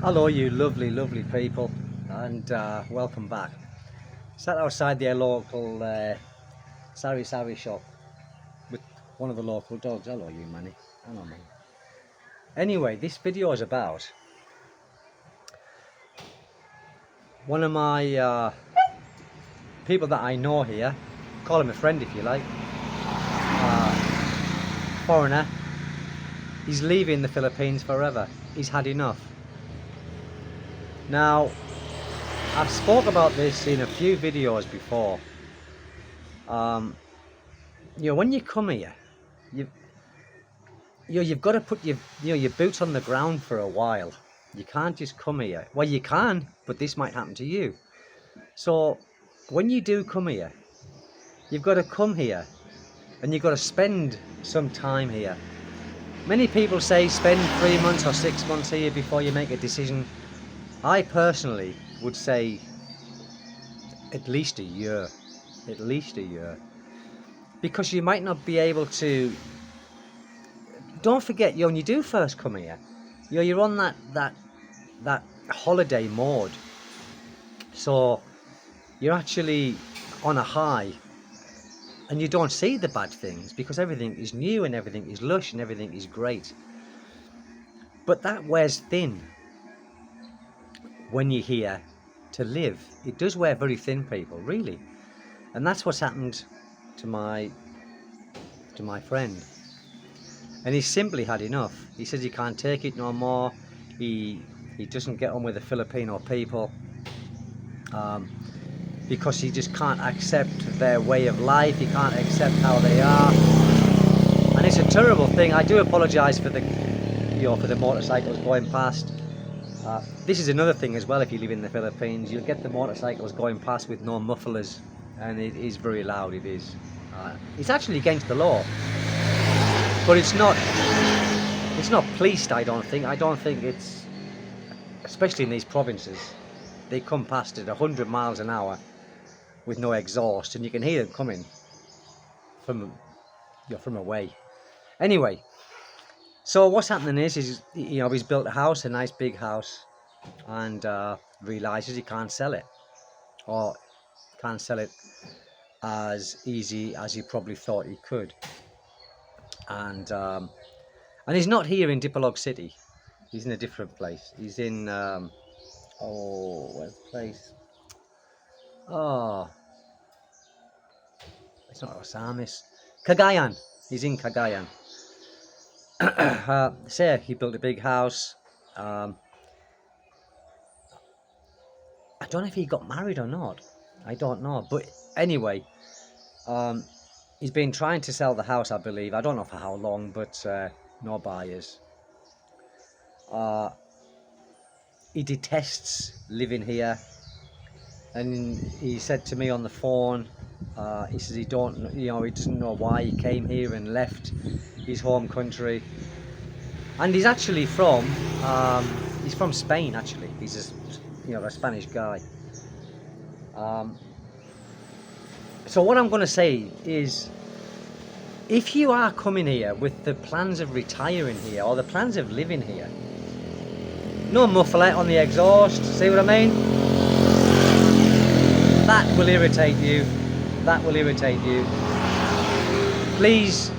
Hello, you lovely, lovely people, and welcome back. Sat outside their local sari sari shop with one of the local dogs. Hello, you Manny. Hello, man. Anyway, this video is about one of my people that I know here. Call him a friend if you like. Foreigner. He's leaving the Philippines forever. He's had enough. Now, I've spoke about this in a few videos before. When you come here, you've got to put your boots on the ground for a while. You can't just come here. Well, you can, but this might happen to you. So when you do come here, you've got to come here and you've got to spend some time here. Many people say spend 3 months or 6 months here before you make a decision. I personally would say at least a year. At least a year. Because you might not be able to. Don't forget, when you do first come here, you're on that holiday mode. So you're actually on a high, and you don't see the bad things because everything is new and everything is lush and everything is great. But that wears thin when you're here to live. It does wear very thin, people, really. And that's what's happened to my friend. And he's simply had enough. He says he can't take it no more. He doesn't get on with the Filipino people because he just can't accept their way of life. He can't accept how they are, and it's a terrible thing. I do apologise for the motorcycles going past. This is another thing as well. If you live in the Philippines, you'll get the motorcycles going past with no mufflers, and it is very loud. It is. It's actually against the law. But it's not policed, I don't think it's, especially in these provinces, they come past at 100 miles an hour with no exhaust, and you can hear them coming from away. Anyway, so what's happening is he's built a house, a nice big house, and realizes he can't sell it, or can't sell it as easy as he probably thought he could. And he's not here in Dipolog City. He's in a different place. He's in where's the place? Oh, it's not Osamis. Cagayan. He's in Cagayan. He built a big house. I don't know if he got married or not. I don't know. But anyway, he's been trying to sell the house, I believe. I don't know for how long, but no buyers. He detests living here, and he said to me on the phone, he says he doesn't know why he came here and left his home country. And he's actually from Spain. Actually, he's a Spanish guy. So what I'm going to say is, if you are coming here with the plans of retiring here or the plans of living here, no muffler on the exhaust, see what I mean? That will irritate you. That will irritate you. Please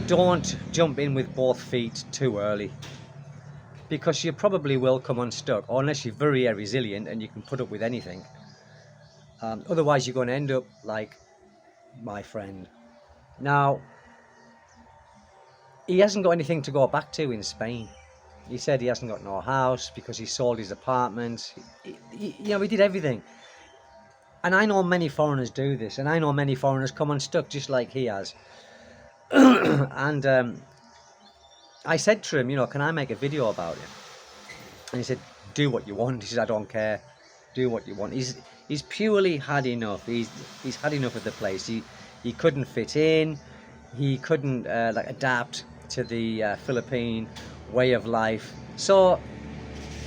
don't jump in with both feet too early, because you probably will come unstuck, or unless you're very resilient and you can put up with anything. Otherwise you're going to end up like my friend. Now, he hasn't got anything to go back to in Spain. He said he hasn't got no house because he sold his apartment. He did everything. And I know many foreigners do this, and I know many foreigners come unstuck just like he has. And I said to him, can I make a video about it? And he said, do what you want. He said, I don't care. Do what you want. He's purely had enough. He's had enough of the place. He couldn't fit in. He couldn't adapt to the Philippine way of life. So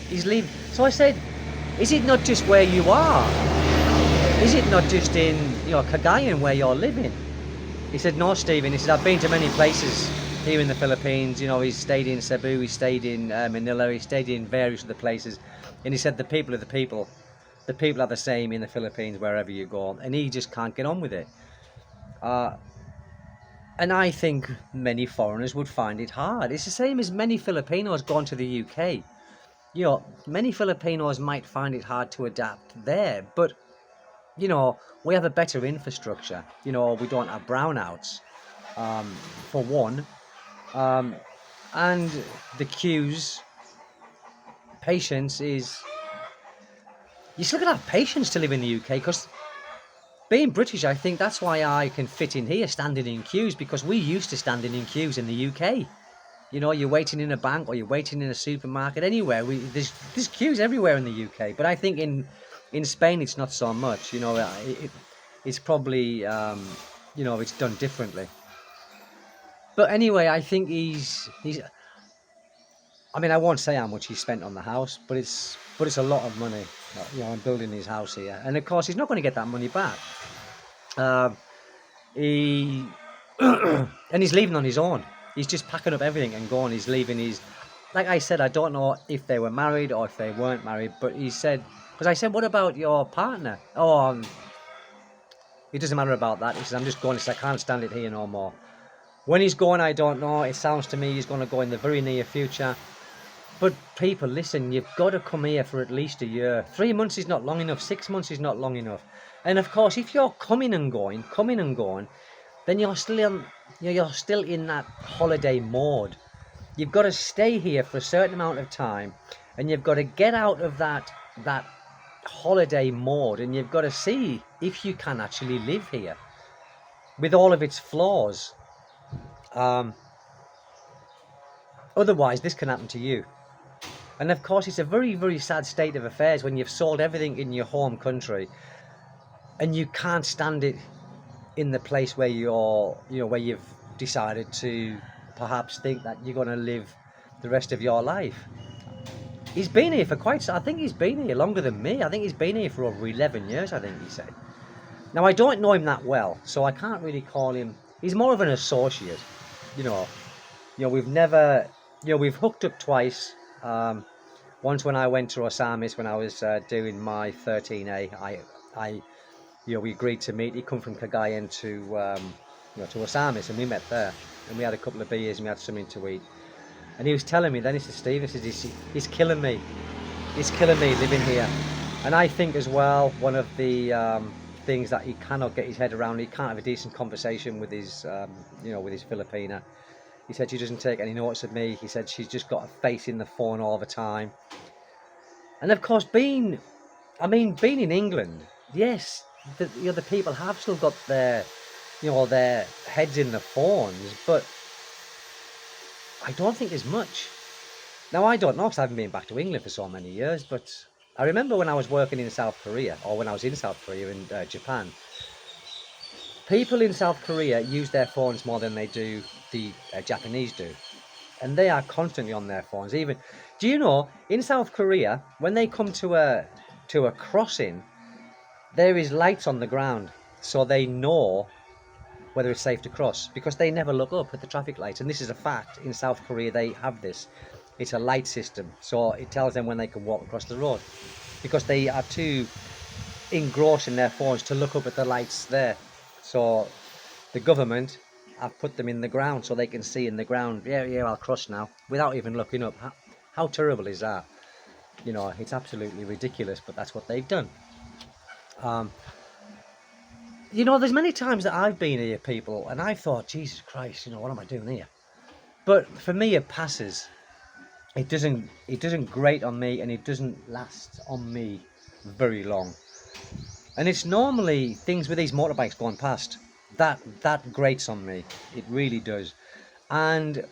he's leaving. So I said, is it not just where you are? Is it not just in Cagayan where you're living? He said, no, Stephen. He said, I've been to many places here in the Philippines. You know, he's stayed in Cebu, he stayed in Manila, he stayed in various other places, and he said the people are the people. The people are the same in the Philippines wherever you go, and he just can't get on with it. And I think many foreigners would find it hard. It's the same as many Filipinos going to the UK. You know, many Filipinos might find it hard to adapt there, but you know, we have a better infrastructure. You know, we don't have brownouts, for one, and the queues, patience is. You still gotta have patience to live in the UK because being British, I think that's why I can fit in here standing in queues because we used to standing in queues in the UK. You know, you're waiting in a bank or you're waiting in a supermarket, anywhere. There's queues everywhere in the UK, but I think in Spain it's not so much. You know, it's probably you know, it's done differently. But anyway, I think he's. I mean, I won't say how much he spent on the house, but it's a lot of money. You know, on building his house here, and of course he's not going to get that money back. Uh, he and he's leaving on his own. He's just packing up everything and going. He's leaving his. Like I said, I don't know if they were married or if they weren't married, but he said, because I said, "What about your partner?" Oh, it doesn't matter about that. He says, "I'm just going." He says, "I can't stand it here no more." When he's going, I don't know. It sounds to me he's going to go in the very near future. But people, listen, you've got to come here for at least a year. 3 months is not long enough. 6 months is not long enough. And of course, if you're coming and going, then you're still in that holiday mode. You've got to stay here for a certain amount of time, and you've got to get out of that holiday mode, and you've got to see if you can actually live here with all of its flaws. Otherwise, this can happen to you. And of course, it's a very, very sad state of affairs when you've sold everything in your home country and you can't stand it in the place where where you've decided to perhaps think that you're going to live the rest of your life. He's been here I think he's been here longer than me. I think he's been here for over 11 years, I think he said. Now, I don't know him that well, so I can't really call him. He's more of an associate, you know. We've never, we've hooked up twice. Once when I went to Osamis when I was doing my 13A, we agreed to meet. He come from Cagayan to Osamis, and we met there, and we had a couple of beers and we had something to eat. And he was telling me then, he said, "Steve, he's killing me. He's killing me living here." And I think as well, one of the things that he cannot get his head around, he can't have a decent conversation with his, with his Filipina. He said she doesn't take any notice of me. He said she's just got a face in the phone all the time. And of course, being in England, yes, the people have still got their heads in the phones, but I don't think there's much. Now, I don't know because I haven't been back to England for so many years, but I remember when I was working in South Korea, or when I was in South Korea in Japan, people in South Korea use their phones more than they do the Japanese do. And they are constantly on their phones. Even, do you know, in South Korea, when they come to a crossing, there is lights on the ground, so they know whether it's safe to cross, because they never look up at the traffic lights. And this is a fact. In South Korea, they have this. It's a light system, so it tells them when they can walk across the road, because they are too engrossed in their phones to look up at the lights there. So the government have put them in the ground so they can see in the ground, yeah, I'll cross now, without even looking up. How terrible is that? It's absolutely ridiculous, but that's what they've done. There's many times that I've been here, people, and I thought, Jesus Christ, what am I doing here? But for me, it passes. It doesn't grate on me, and it doesn't last on me very long. And it's normally things with these motorbikes going past that grates on me. It really does. And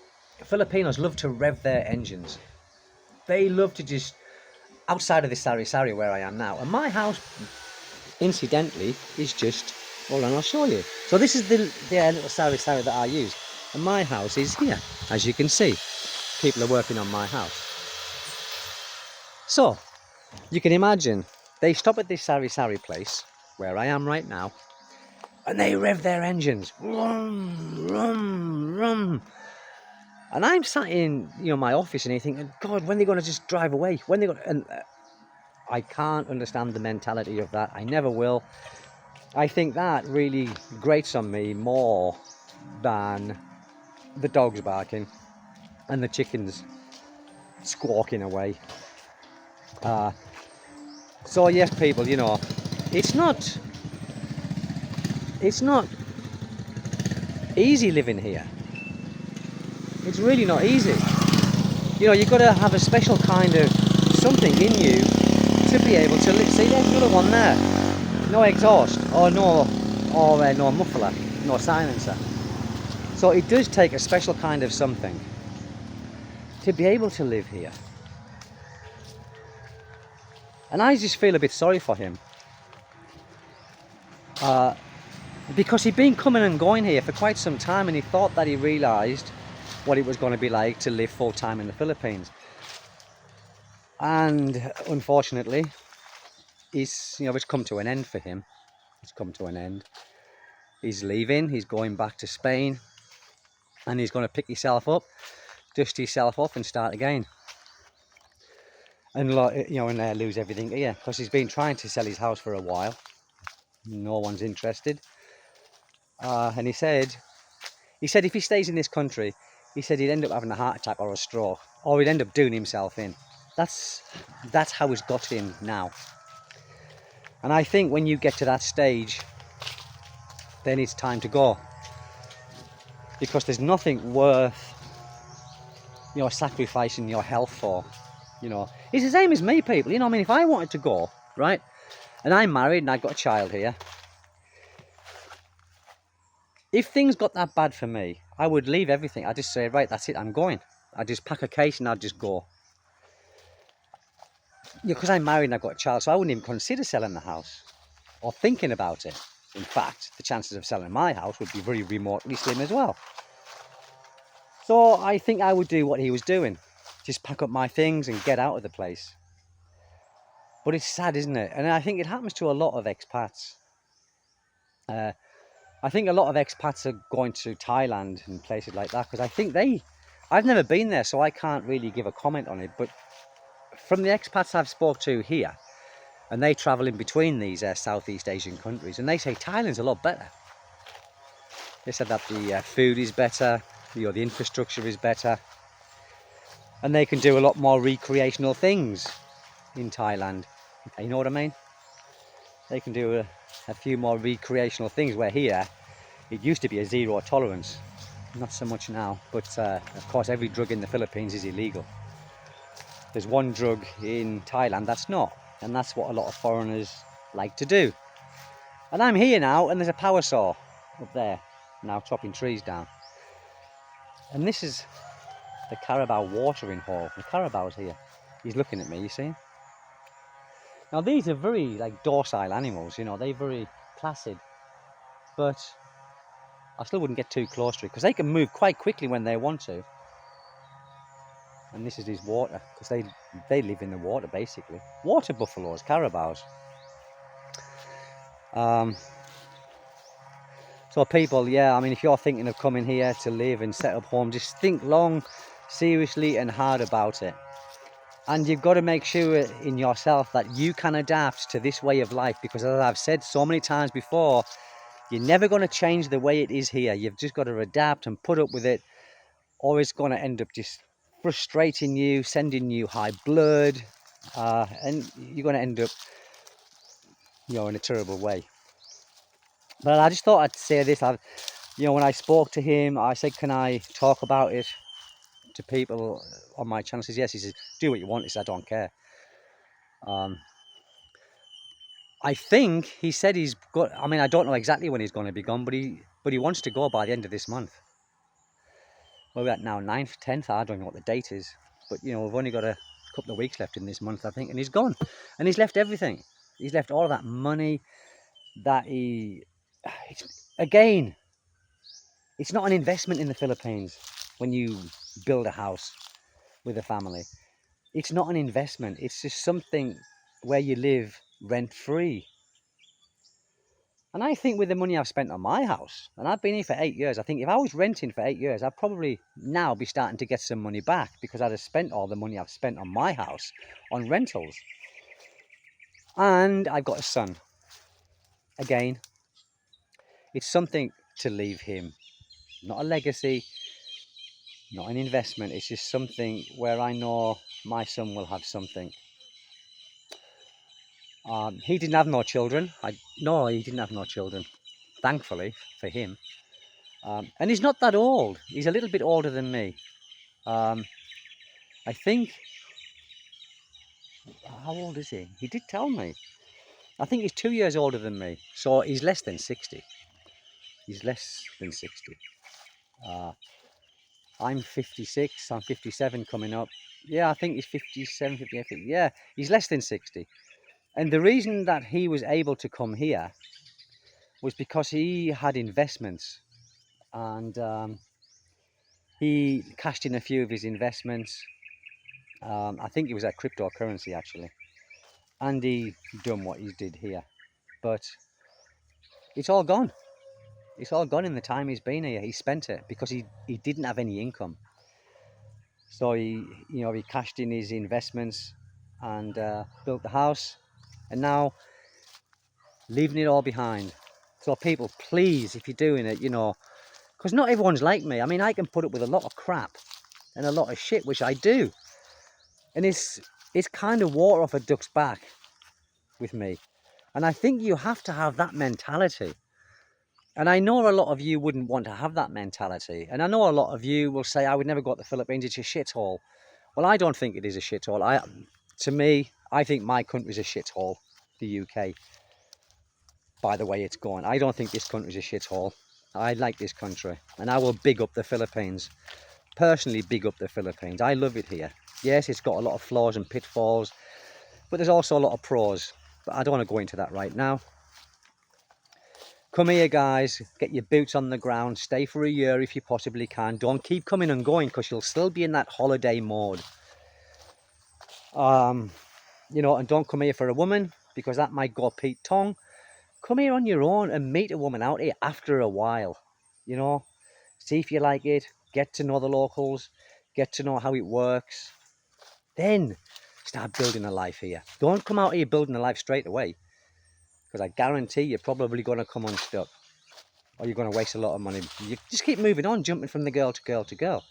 Filipinos love to rev their engines. They love to just, outside of the sari-sari where I am now, and my house, incidentally, is just, hold on, I'll show you. So this is the little sari-sari that I use, and my house is here, as you can see. People are working on my house. So, you can imagine, they stop at this sari-sari place, where I am right now, and they rev their engines. Rum, rum, rum. And I'm sat in, my office, and you're thinking, God, when are they going to just drive away? When they going? And I can't understand the mentality of that. I never will. I think that really grates on me more than the dogs barking and the chickens squawking away. So yes, people, it's not easy living here. It's really not easy. You've got to have a special kind of something in you to be able to live. See, there's another one there. No exhaust, or no muffler, no silencer. So it does take a special kind of something to be able to live here. And I just feel a bit sorry for him. Because he'd been coming and going here for quite some time, and he thought that he realised what it was going to be like to live full time in the Philippines. And unfortunately, it's come to an end for him. It's come to an end. He's leaving, he's going back to Spain, and he's going to pick himself up, dust himself off, and start again. And lose everything here, because he's been trying to sell his house for a while. No one's interested. And he said if he stays in this country, he said he'd end up having a heart attack or a stroke, or he'd end up doing himself in. That's how it's got him now. And I think when you get to that stage, then it's time to go, because there's nothing worth sacrificing your health for. It's the same as me, people. If I wanted to go, right, and I'm married and I've got a child here, if things got that bad for me, I would leave everything. I'd just say, right, that's it, I'm going. I'd just pack a case and I'd just go. Because I'm married and I've got a child, so I wouldn't even consider selling the house or thinking about it. In fact, the chances of selling my house would be very remotely slim as well. So I think I would do what he was doing. Just pack up my things and get out of the place. But it's sad, isn't it? And I think it happens to a lot of expats. I think a lot of expats are going to Thailand and places like that, because I think I've never been there, so I can't really give a comment on it. But from the expats I've spoke to here, and they travel in between these Southeast Asian countries, and they say Thailand's a lot better. They said that the food is better, the infrastructure is better, and they can do a lot more recreational things in Thailand. You know what I mean? They can do a few more recreational things, where here it used to be a zero tolerance. Not so much now, but of course every drug in the Philippines is illegal. There's one drug in Thailand that's not, and that's what a lot of foreigners like to do. And I'm here now, and there's a power saw up there now chopping trees down. And this is the carabao watering hole. The carabao's here. He's looking at me, you see? Now these are very docile animals, they're very placid. But I still wouldn't get too close to it, because they can move quite quickly when they want to. And this is his water, because they live in the water, basically. Water buffaloes, carabaos. So people, if you're thinking of coming here to live and set up home, just think long, seriously and hard about it. And you've got to make sure in yourself that you can adapt to this way of life, because as I've said so many times before, you're never going to change the way it is here. You've just got to adapt and put up with it, or it's going to end up just frustrating you, sending you high blood, and you're going to end up in a terrible way. But I just thought I'd say this. When I spoke to him, I said, can I talk about it to people on my channel? He says yes. He says, do what you want. He says, I don't care. I think he said he's got, I don't know exactly when he's going to be gone, but he wants to go by the end of this month. Well, we're at now 9th, 10th, I don't know what the date is, but we've only got a couple of weeks left in this month, I think, and he's gone. And he's left everything. He's left all of that money that again, it's not an investment in the Philippines when you build a house with a family. It's not an investment. It's just something where you live rent-free. And I think with the money I've spent on my house, and I've been here for 8 years, I think if I was renting for 8 years, I'd probably now be starting to get some money back because I'd have spent all the money I've spent on my house on rentals. And I've got a son. Again, it's something to leave him. Not a legacy, not an investment. It's just something where I know my son will have something. He didn't have no children. No, he didn't have no children, thankfully for him. And he's not that old. He's a little bit older than me. I think, how old is he? He did tell me. I think he's 2 years older than me. So he's less than 60. He's less than 60. I'm 56, I'm 57 coming up. Yeah, I think he's 57, 58. Yeah, he's less than 60. And the reason that he was able to come here was because he had investments, and he cashed in a few of his investments. I think it was at cryptocurrency actually, and he done what he did here. But it's all gone. It's all gone in the time he's been here. He spent it because he didn't have any income. So he cashed in his investments and built the house, and now leaving it all behind. So people, please, if you're doing it, because not everyone's like me. I mean, I can put up with a lot of crap and a lot of shit, which I do. And it's kind of water off a duck's back with me. And I think you have to have that mentality. And I know a lot of you wouldn't want to have that mentality. And I know a lot of you will say, I would never go to the Philippines, it's a shithole. Well, I don't think it is a shithole. To me, I think my country's a shithole, the UK, by the way it's going. I don't think this country's a shithole. I like this country, and I will big up the Philippines. Personally, big up the Philippines. I love it here. Yes, it's got a lot of flaws and pitfalls, but there's also a lot of pros. But I don't want to go into that right now. Come here, guys. Get your boots on the ground. Stay for a year if you possibly can. Don't keep coming and going, because you'll still be in that holiday mode. And don't come here for a woman, because that might go Pete Tong. Come here on your own and meet a woman out here after a while. See if you like it. Get to know the locals. Get to know how it works. Then start building a life here. Don't come out here building a life straight away, because I guarantee you're probably going to come unstuck, or you're going to waste a lot of money. You just keep moving on, jumping from the girl to girl to girl.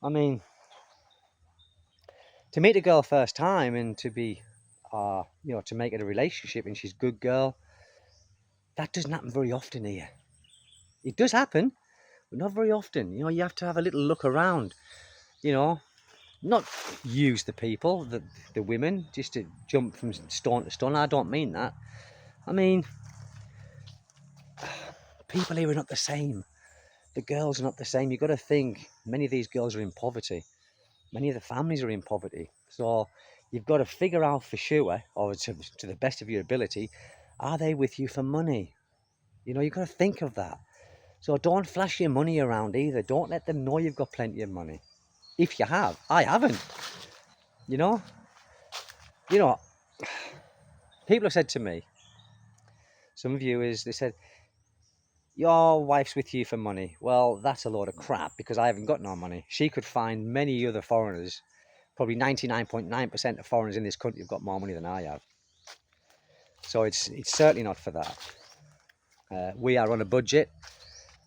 I mean, to meet a girl first time and to be, to make it a relationship and she's a good girl, that doesn't happen very often here. It does happen, but not very often. You have to have a little look around, not use the people, the women, just to jump from stone to stone. I don't mean that. I mean, people here are not the same. The girls are not the same. You've got to think, many of these girls are in poverty. Many of the families are in poverty. So you've got to figure out for sure, or to the best of your ability, are they with you for money? You've got to think of that. So don't flash your money around either. Don't let them know you've got plenty of money. If you have, I haven't. People have said to me, some viewers, they said, your wife's with you for money. Well, that's a load of crap, because I haven't got no money. She could find many other foreigners, probably 99.9% of foreigners in this country have got more money than I have. So it's certainly not for that. We are on a budget.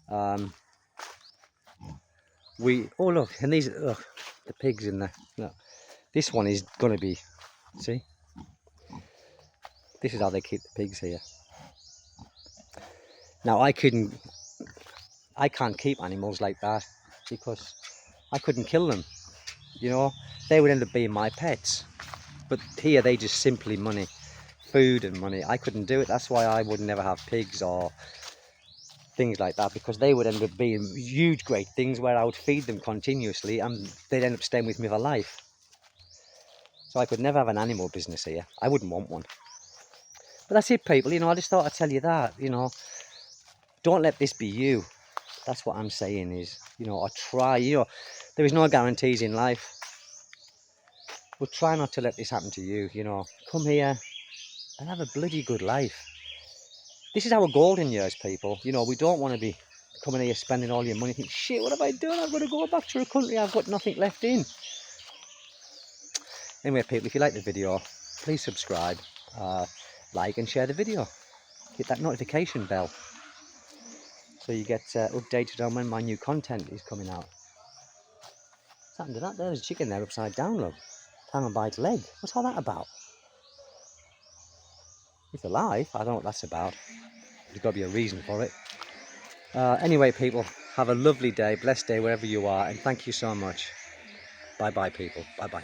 Oh look, and these, the pigs in there. Look, this one is going to be, see? This is how they keep the pigs here. Now I can't keep animals like that, because I couldn't kill them. They would end up being my pets. But here they just simply money, food and money. I couldn't do it. That's why I would never have pigs or things like that, because they would end up being huge, great things where I would feed them continuously and they'd end up staying with me for life. So I could never have an animal business here. I wouldn't want one. But that's it, people. I just thought I'd tell you that. Don't let this be you. That's what I'm saying is, or try. There is no guarantees in life. But try not to let this happen to you. Come here and have a bloody good life. This is our golden years, people. You know, we don't want to be coming here spending all your money. Think, shit, what have I done? I've got to go back to a country I've got nothing left in. Anyway, people, if you like the video, please subscribe, like and share the video. Hit that notification bell so you get updated on when my new content is coming out. What's happened to that? There's a chicken there upside down, look. Hanging by its leg. What's all that about? It's alive. I don't know what that's about. There's got to be a reason for it. Anyway, people, have a lovely day, blessed day wherever you are, and thank you so much. Bye-bye, people. Bye-bye.